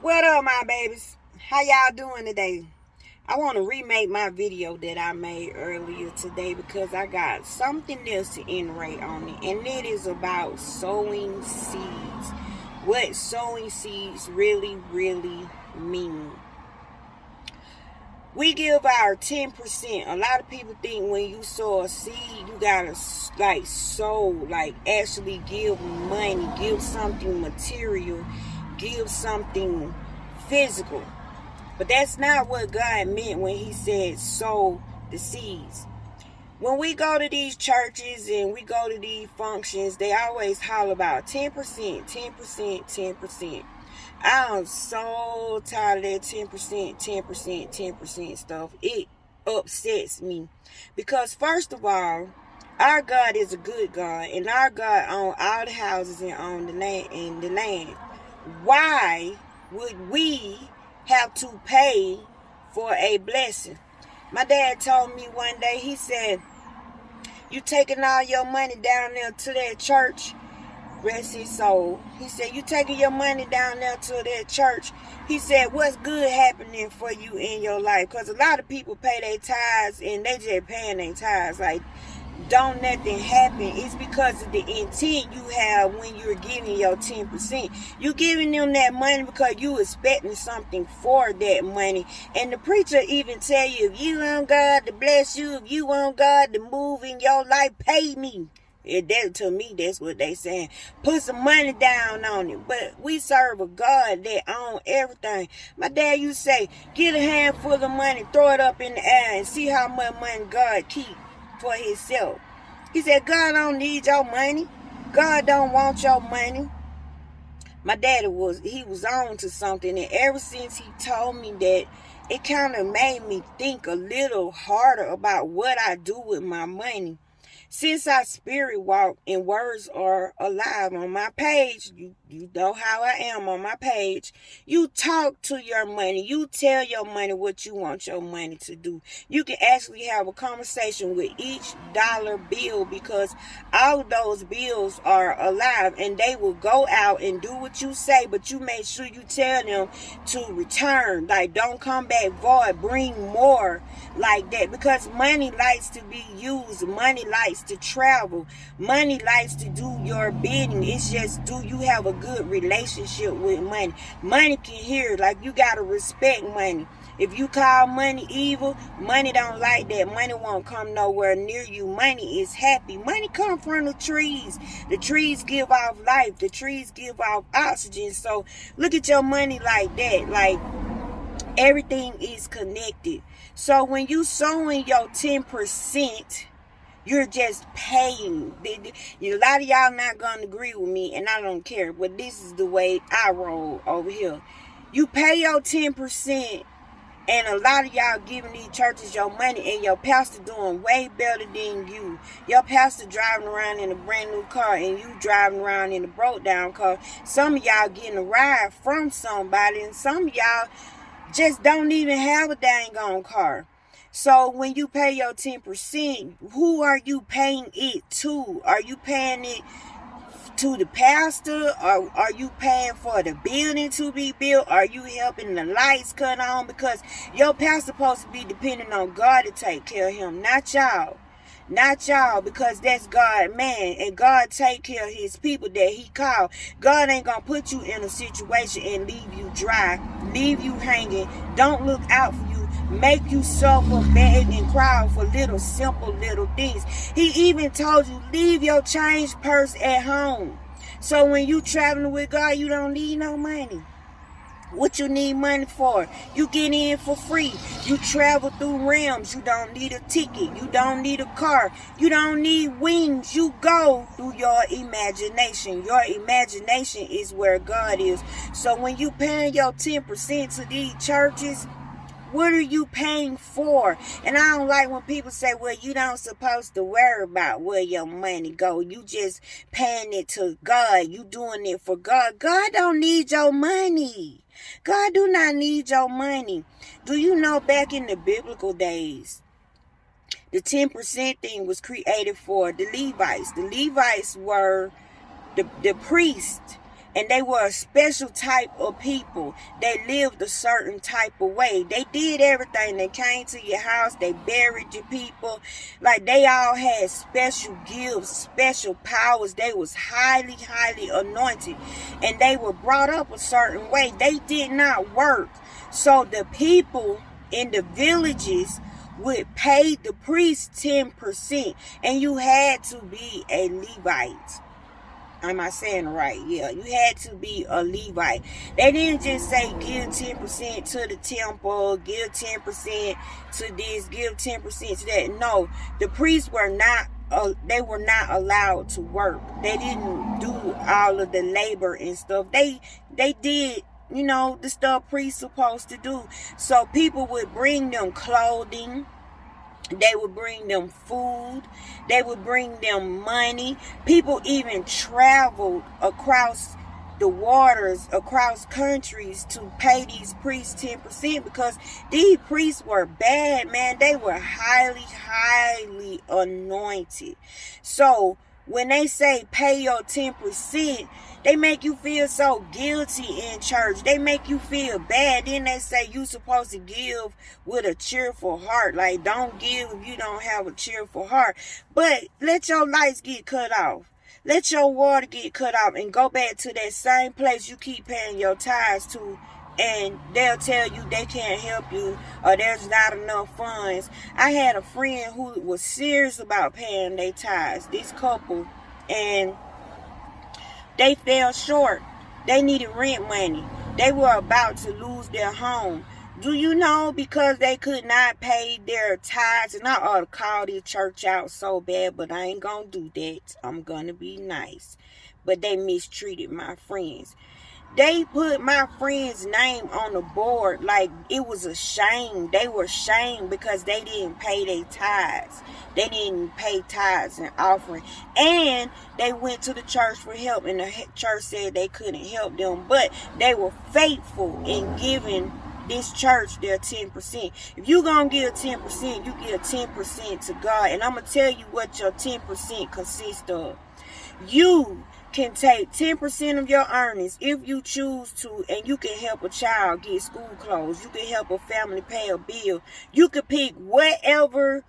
What up, my babies? How y'all doing today? I want to remake my video that I made earlier today because I got something else to iterate on it, and it is about sowing seeds. What sowing seeds really mean. We give our 10%. A lot of people think when you sow a seed, you gotta sow, actually give money, give something material, give something physical. But that's not what God meant when he said sow the seeds. When we go to these churches and we go to these functions, they always holler about 10%, 10%, 10%. I'm so tired of that 10%, 10%, 10% stuff. It upsets me. Because first of all, our God is a good God, and our God owns all the houses and owns the land. Why would we have to pay for a blessing? My dad told me one day, he said, you taking all your money down there to that church, rest his soul. He said, you taking your money down there to that church. He said, what's good happening for you in your life? Because a lot of people pay their tithes and they just paying their tithes. Like, don't nothing happen. It's because of the intent you have when you're giving your 10%. You giving them that money because you expecting something for that money. And the preacher even tell you, if you want God to bless you, if you want God to move in your life, pay me. To me, that's what they saying. Put some money down on it. But we serve a God that owns everything. My dad used to say, get a handful of money, throw it up in the air, and see how much money God keep for himself. He said, God don't need your money. God don't want your money. My daddy was on to something, and ever since he told me that, it kind of made me think a little harder about what I do with my money. Since our spirit walk and words are alive on my page, you know how I am on my page. You talk to your money. You tell your money what you want your money to do. You can actually have a conversation with each dollar bill because all of those bills are alive and they will go out and do what you say, but you make sure you tell them to return. Like, don't come back void. Bring more like that, because money likes to be used. Money likes to travel. Money likes to do your bidding. It's just, do you have a good relationship with money? Money can hear. Like, you gotta respect money. If you call money evil, money don't like that. Money won't come nowhere near you. Money is happy. Money come from the trees. The trees give off life. The trees give off oxygen. So look at your money like that. Like, everything is connected. So when you sowing your 10%, you're just paying. A lot of y'all not going to agree with me, and I don't care. But this is the way I roll over here. You pay your 10%, and a lot of y'all giving these churches your money, and your pastor doing way better than you. Your pastor driving around in a brand new car, and you driving around in a broke down car. Some of y'all getting a ride from somebody, and some of y'all just don't even have a dang on car. So when you pay your 10%, who are you paying it to? Are you paying it to the pastor? Or are you paying for the building to be built? Are you helping the lights cut on? Because your pastor supposed to be depending on God to take care of him, not y'all. Not y'all, because that's God, man, and God take care of his people that he called. God ain't gonna put you in a situation and leave you dry, leave you hanging, don't look out for you, make you suffer, beg and cry for simple little things. He even told you, leave your change purse at home. So when you traveling with God, you don't need no money. What you need money for? You get in for free. You travel through realms. You don't need a ticket. You don't need a car. You don't need wings. You go through your imagination. Your imagination is where God is. So when you paying your 10% to these churches, what are you paying for? And I don't like when people say, well, you don't supposed to worry about where your money go. You just paying it to God. You doing it for God. God don't need your money. God do not need your money. Do you know back in the biblical days, the 10% thing was created for the Levites. The Levites were the priests. And they were a special type of people. They lived a certain type of way. They did everything. They came to your house. They buried your people. Like, they all had special gifts, special powers. They was highly, highly anointed. And they were brought up a certain way. They did not work. So the people in the villages would pay the priest 10%. And you had to be a Levite. Am I saying it right? Yeah, you had to be a Levite. They didn't just say give 10% to the temple, give 10% to this, give 10% to that. No, the priests were not. They were not allowed to work. They didn't do all of the labor and stuff. They did, you know, the stuff priests supposed to do. So people would bring them clothing. They would bring them food. They would bring them money. People even traveled across the waters, across countries to pay these priests 10% because these priests were bad, man. They were highly, highly anointed. So when they say pay your 10%, they make you feel so guilty in church. They make you feel bad. Then they say you supposed to give with a cheerful heart. Like, don't give if you don't have a cheerful heart. But let your lights get cut off. Let your water get cut off and go back to that same place you keep paying your tithes to, and they'll tell you they can't help you or there's not enough funds. I had a friend who was serious about paying their tithes, this couple, and they fell short. They needed rent money. They were about to lose their home. Do you know, because they could not pay their tithes, and I ought to call this church out so bad, but I ain't gonna do that. I'm gonna be nice. But they mistreated my friends. They put my friend's name on the board like it was a shame. They were shamed because they didn't pay their tithes. They didn't pay tithes and offering. And they went to the church for help, and the church said they couldn't help them. But they were faithful in giving this church their 10%. If you gonna give 10%, you give 10% to God. And I'm gonna tell you what your 10% consists of. You can take 10% of your earnings if you choose to, and you can help a child get school clothes. You can help a family pay a bill. You can pick whatever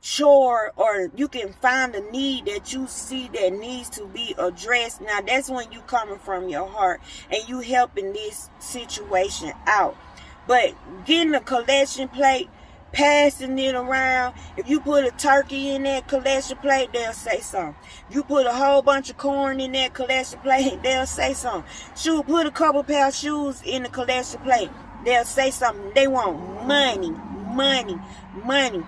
chore, or you can find a need that you see that needs to be addressed. Now that's when you coming from your heart and you helping this situation out. But getting a collection plate, passing it around, if you put a turkey in that collection plate, they'll say something. If you put a whole bunch of corn in that collection plate, they'll say something. Shoot, put a couple pair of shoes in the collection plate, they'll say something. They want money, money, money.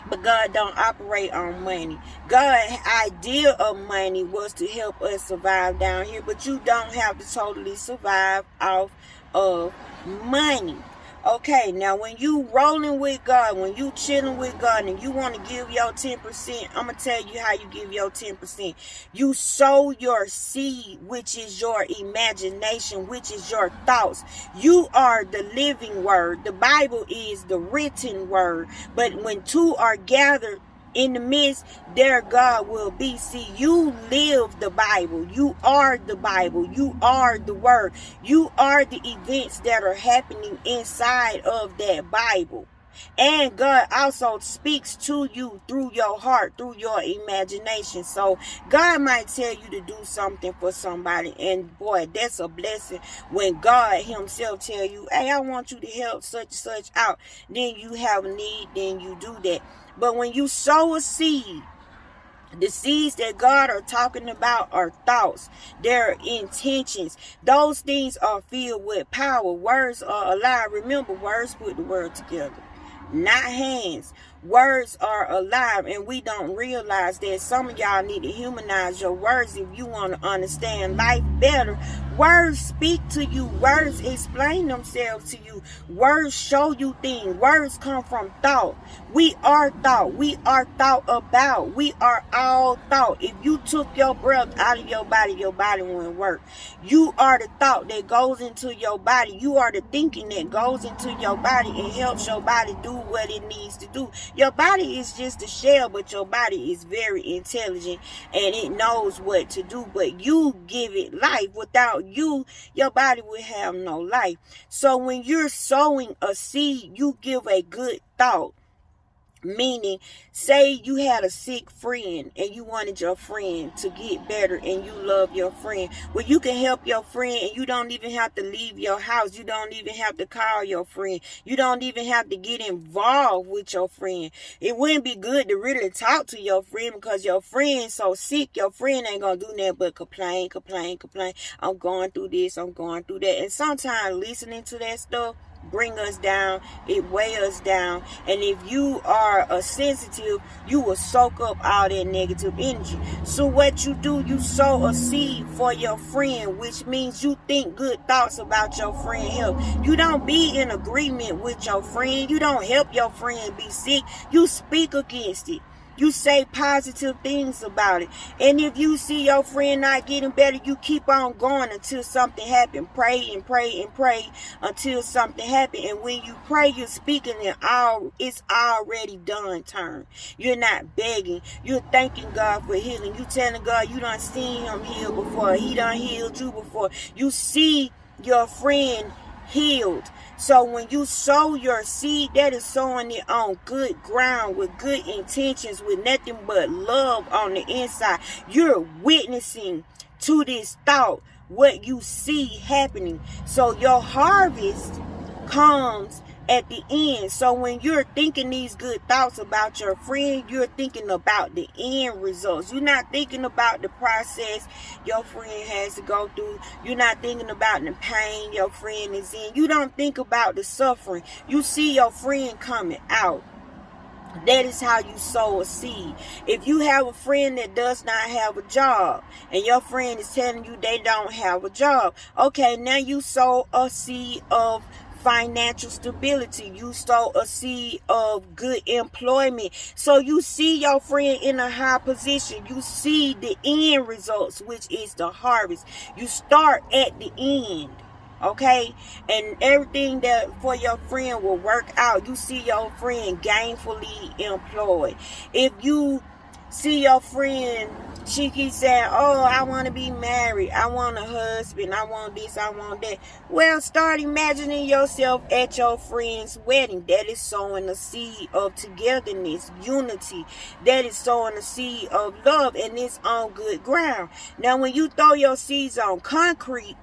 But God don't operate on money. God's idea of money was to help us survive down here, but you don't have to totally survive off of money. Okay, now when you rolling with God, when you chilling with God, and you want to give your 10%, I'm going to tell you how you give your 10%. You sow your seed, which is your imagination, which is your thoughts. You are the living word. The Bible is the written word. But when two are gathered in the midst, there God will be. See, you live the Bible. You are the Bible. You are the word. You are the events that are happening inside of that Bible. And God also speaks to you through your heart, through your imagination. So God might tell you to do something for somebody, and boy, that's a blessing when God himself tell you, hey, I want you to help such and such out. Then you have a need, then you do that. But when you sow a seed, the seeds that God are talking about are thoughts. They're intentions. Those things are filled with power. Words are alive. Remember, words put the word together, not hands. Words are alive, and we don't realize that. Some of y'all need to humanize your words if you want to understand life better. Words speak to you. Words explain themselves to you. Words show you things. Words come from thought. We are thought. We are thought about. We are all thought. If you took your breath out of your body wouldn't work. You are the thought that goes into your body. You are the thinking that goes into your body and helps your body do what it needs to do. Your body is just a shell, but your body is very intelligent and it knows what to do. But you give it life. Without you, your body will have no life. So when you're sowing a seed, you give a good thought. Meaning, say you had a sick friend and you wanted your friend to get better and you love your friend. Well, you can help your friend and you don't even have to leave your house. You don't even have to call your friend. You don't even have to get involved with your friend. It wouldn't be good to really talk to your friend because your friend's so sick. Your friend ain't going to do nothing but complain. I'm going through this. I'm going through that. And sometimes listening to that stuff bring us down, it weigh us down, and if you are a sensitive, you will soak up all that negative energy. So what you do, you sow a seed for your friend, which means you think good thoughts about your friend health. You don't be in agreement with your friend. You don't help your friend be sick. You speak against it. You say positive things about it. And if you see your friend not getting better, you keep on going until something happens. Pray and pray and pray until something happens. And when you pray, you're speaking and it's already done turn. You're not begging. You're thanking God for healing. You telling God you done seen him heal before. He done healed you before. You see your friend healed. So when you sow your seed, that is sowing it on good ground with good intentions, with nothing but love on the inside. You're witnessing to this thought what you see happening. So your harvest comes at the end. So when you're thinking these good thoughts about your friend, you're thinking about the end results. You're not thinking about the process your friend has to go through. You're not thinking about the pain your friend is in. You don't think about the suffering. You see your friend coming out. That is how you sow a seed. If you have a friend that does not have a job and your friend is telling you they don't have a job, okay, now you sow a seed of financial stability. You sow a seed of good employment. So you see your friend in a high position. You see the end results, which is the harvest. You start at the end. Okay, and everything that for your friend will work out. You see your friend gainfully employed. If you see your friend, she keeps saying, oh, I want to be married, I want a husband, I want this, I want that. Well, start imagining yourself at your friend's wedding. That is sowing a seed of togetherness, unity. That is sowing a seed of love, and it's on good ground. Now when you throw your seeds on concrete,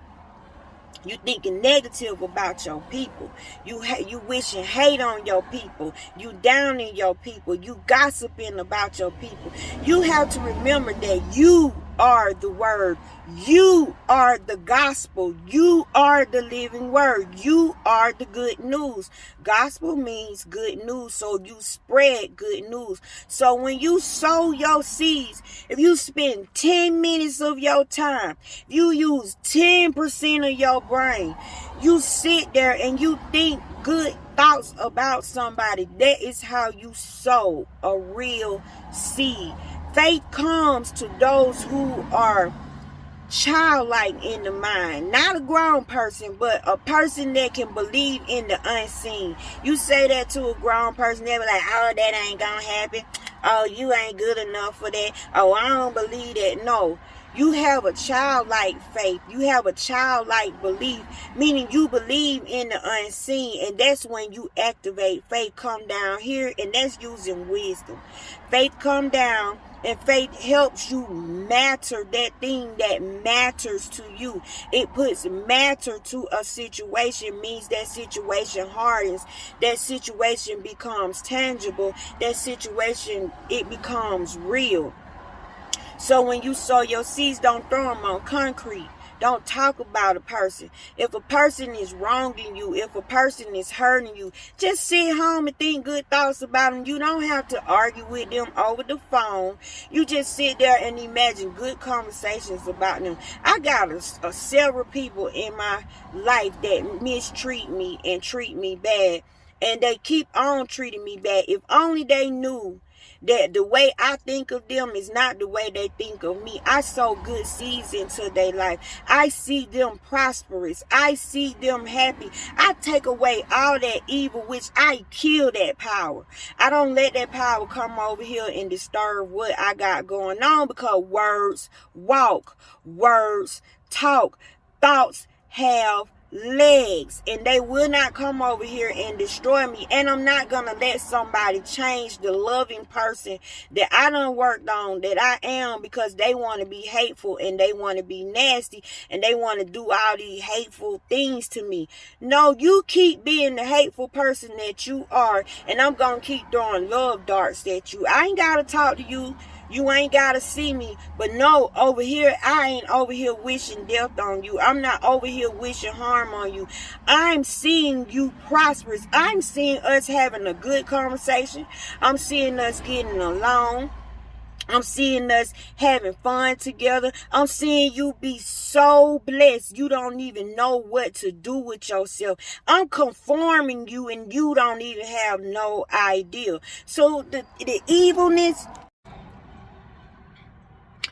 you thinking negative about your people. You wishing hate on your people. You downing your people. You gossiping about your people. You have to remember that you are the word. You are the gospel. You are the living word. You are the good news. Gospel means good news, so you spread good news. So when you sow your seeds, if you spend 10 minutes of your time, you use 10% of your brain, you sit there and you think good thoughts about somebody, that is how you sow a real seed. Faith comes to those who are childlike in the mind. Not a grown person, but a person that can believe in the unseen. You say that to a grown person, they'll be like, oh, that ain't gonna happen. Oh, you ain't good enough for that. Oh, I don't believe that. No. You have a childlike faith. You have a childlike belief, meaning you believe in the unseen, and that's when you activate faith. Come down here, and that's using wisdom. Faith come down, and faith helps you matter that thing that matters to you. It puts matter to a situation, means that situation hardens. That situation becomes tangible. That situation, it becomes real. So when you sow your seeds, don't throw them on concrete. Don't talk about a person. If a person is wronging you, if a person is hurting you, just sit home and think good thoughts about them. You don't have to argue with them over the phone. You just sit there and imagine good conversations about them. I got several people in my life that mistreat me and treat me bad. And they keep on treating me bad. If only they knew that the way I think of them is not the way they think of me. I sow good seeds into their life. I see them prosperous. I see them happy. I take away all that evil, which I kill that power. I don't let that power come over here and disturb what I got going on, because words walk, words talk, thoughts have legs, and they will not come over here and destroy me. And I'm not gonna let somebody change the loving person that I done worked on, that I am, because they want to be hateful and they want to be nasty and they want to do all these hateful things to me. No, you keep being the hateful person that you are, and I'm gonna keep throwing love darts at you. I ain't gotta talk to you. You ain't got to see me. But no, over here, I ain't over here wishing death on you. I'm not over here wishing harm on you. I'm seeing you prosperous. I'm seeing us having a good conversation. I'm seeing us getting along. I'm seeing us having fun together. I'm seeing you be so blessed. You don't even know what to do with yourself. I'm conforming you and you don't even have no idea. So the evilness...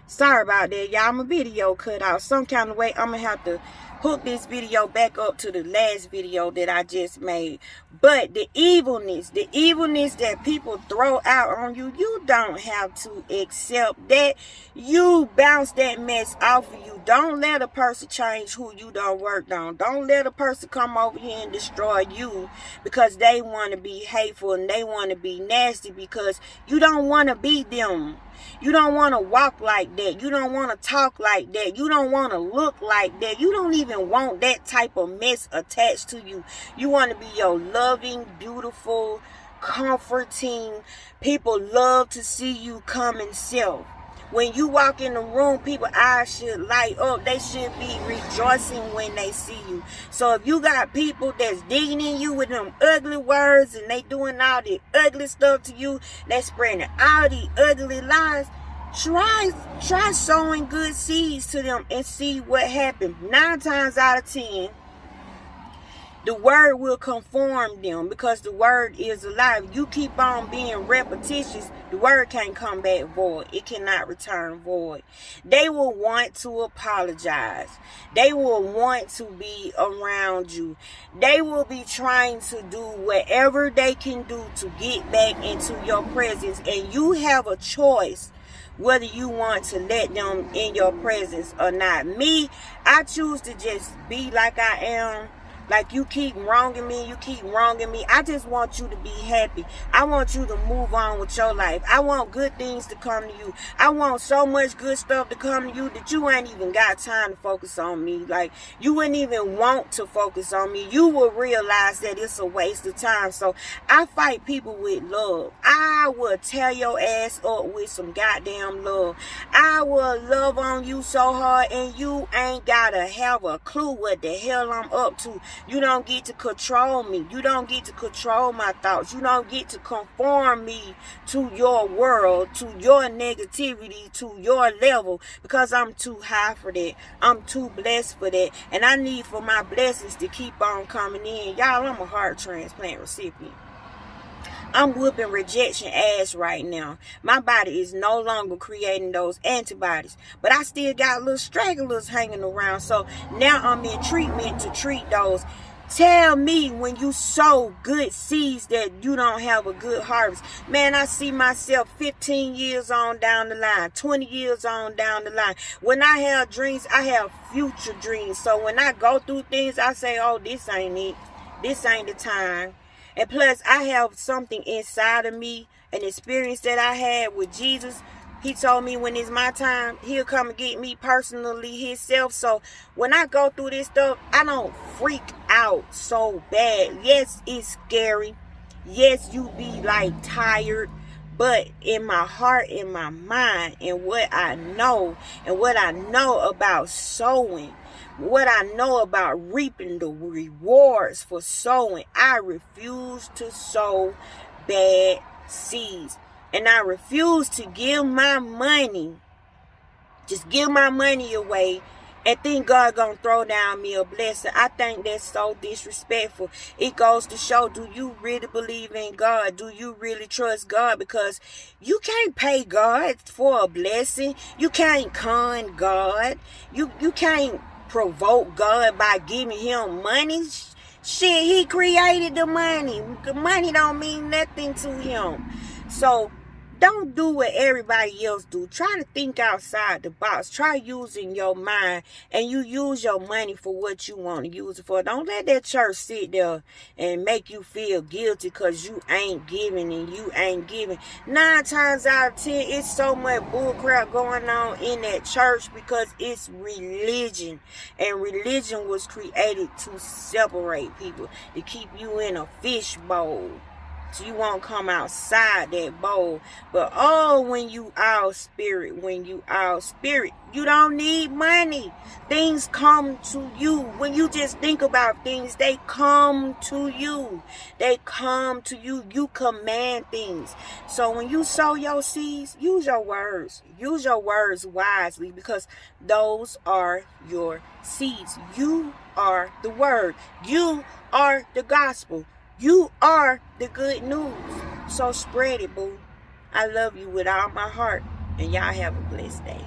Sorry about that, y'all. My video cut out some kind of way. I'm going to have to hook this video back up to the last video that I just made. But the evilness that people throw out on you, you don't have to accept that. You bounce that mess off of you. Don't let a person change who you done worked on. Don't let a person come over here and destroy you because they want to be hateful and they want to be nasty, because you don't want to be them. You don't want to walk like that. You don't want to talk like that. You don't want to look like that. You don't even want that type of mess attached to you. You want to be your loving, beautiful, comforting. People love to see you come and self. When you walk in the room, people's eyes should light up. They should be rejoicing when they see you. So if you got people that's digging in you with them ugly words and they doing all the ugly stuff to you, they spreading all the ugly lies, try sowing good seeds to them and see what happens. 9 times out of 10, the word will conform them, because the word is alive. You keep on being repetitious, the word can't come back void. It cannot return void. They will want to apologize. They will want to be around you. They will be trying to do whatever they can do to get back into your presence. And you have a choice whether you want to let them in your presence or not. Me, I choose to just be like I am. Like, you keep wronging me, I just want you to be happy. I want you to move on with your life. I want good things to come to you. I want so much good stuff to come to you that you ain't even got time to focus on me. Like, you wouldn't even want to focus on me. You will realize that it's a waste of time. So I fight people with love. I will tear your ass up with some goddamn love. I will love on you so hard, and you ain't gotta have a clue what the hell I'm up to. You don't get to control me. You don't get to control my thoughts. You don't get to conform me to your world, to your negativity, to your level, because I'm too high for that. I'm too blessed for that. And I need for my blessings to keep on coming in. Y'all, I'm a heart transplant recipient. I'm whooping rejection ass right now. My body is no longer creating those antibodies, but I still got little stragglers hanging around. So now I'm in treatment to treat those. Tell me when you sow good seeds that you don't have a good harvest. Man, I see myself 15 years on down the line, 20 years on down the line. When I have dreams, I have future dreams. So when I go through things, I say, oh, this ain't it. This ain't the time. And plus, I have something inside of me, an experience that I had with Jesus. He told me when it's my time, he'll come and get me personally himself. So when I go through this stuff, I don't freak out so bad. Yes, it's scary. Yes, you be like tired. But in my heart, in my mind, and what I know about sowing, what I know about reaping the rewards for sowing, I refuse to sow bad seeds. And I refuse to give my money, just give my money away and think God gonna throw down me a blessing. I think that's so disrespectful. It goes to show, do you really believe in God? Do you really trust God? Because you can't pay God for a blessing. You can't con God. You can't provoke God by giving him money. Shit, he created the money. The money don't mean nothing to him. So don't do what everybody else do. Try to think outside the box. Try using your mind, and you use your money for what you want to use it for. Don't let that church sit there and make you feel guilty because you ain't giving and you ain't giving. 9 times out of 10, it's so much bullcrap going on in that church because it's religion. And religion was created to separate people, to keep you in a fishbowl. So you won't come outside that bowl. But when you out spirit, you don't need money. Things come to you. When you just think about things, they come to you. They come to you. You command things. So when you sow your seeds, use your words. Use your words wisely, because those are your seeds. You are the word. You are the gospel. You are the good news. So spread it, boo. I love you with all my heart. And y'all have a blessed day.